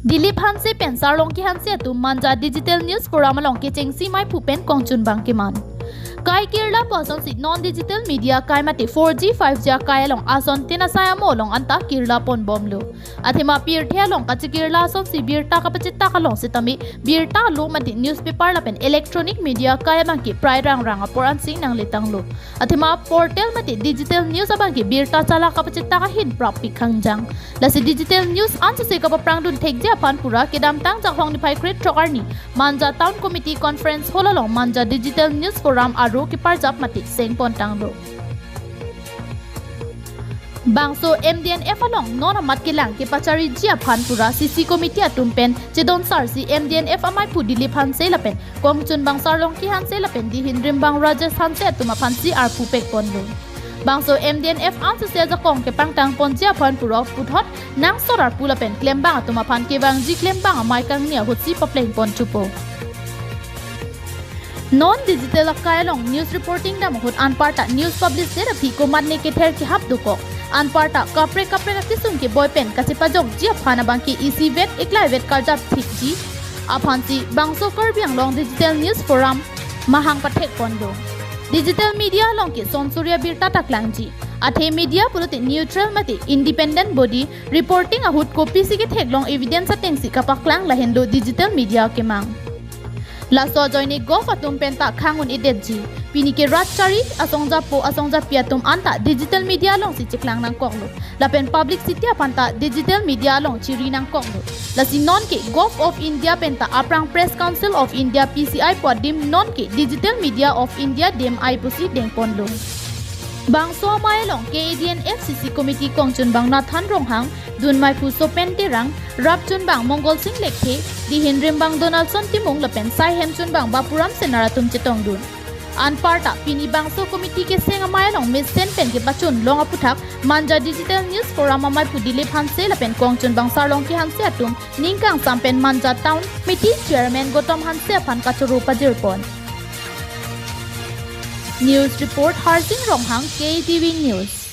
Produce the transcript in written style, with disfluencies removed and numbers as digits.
Dilip Hanse pen Sarlongki Hanse tu Manja Digital News Forum along kechengsi maiphu pen Kongchunbang keman. Kai Kerala person sit non-digital media kai mati 4G 5G kai along ason tinasaya mo long anta Kerala pon bomlo. Athima peer the along kachi Kerala son si birta kapachita kalong sitami birta lo mati newspaper la pen electronic media kai bangki prai rang aporan sing nang litang lo. Athima portal mati digital news abangki birta chala kapachita ka hin prap pikhangjang. Lasi digital news ansa se kapaprang dun thekja pan pura kedam tang jakhong ni pai create trokarni Manja Town Committee Conference holalong Manja Digital News Forum aro ki parjap mati seng pontang do. Bangso MDNF along nona matkilang ki pachari jia pan pura CC Committee atumpen chedon sar si MDNF amai pu Dilip Hanse lapen Kongchunbang Sarlongki Hanse lapen di Hindrimbang Rajas Hanse atuma pansi arpu pek ponlo. Bangso MDNF ansa se jakong ke pangtang ponjia pan pura puthot nang sorar pula pen klembang atuma pan ke bang ji klembang amai kang nia hutsi papleng pon chupo. Non-digital kailong news reporting dam hut anparta news publish dera phi ko manne ke ther ki hap duko anparta kapre kisum ke boypen kasipajok jia phana bangki EC vet iklai vet karjap thikji aphansi bangso karbiang long digital news forum mahang pathek pondo digital media long ke sonsurya birta taklangji athe media puluti neutral mati independent body reporting ahut ko pc ke theklong evidence atengsi kapaklang lahendo digital media ke mang Laso joini gof atum penta khangun idetji pinike ratchari asongja piatum anta digital media long si chiklang nang konglo lapen public city apanta digital media long chiri nang konglo lasi non ke gof of India penta aprang press council of India PCI podim non ke digital media of India dem ipusi deng ponlo Bangso Mailong KDNF CC Committee Kongchunbang Nathan Ronghang Dun Maiphu Sopentirang Rapchunbang Mongol Singh Lekhe Di Hindrimbang Donaldson Timong Lapen Sai Hemchunbang Bapuram Senaratum Chitong Dun Anparta Pini Bangso Committee ke Senga Mailong Miss Senpen ke Bachun Longa Puthak Manja Digital News Forum Maiphu Dilip Hanse Lapen Kongchunbang Sarlongki Hanse Atum Ningkang Sampen Manja Town Committee Chairman Gotom Hanse Apan Kachuru Pajirpon News Report Harsing Ronghang KTV News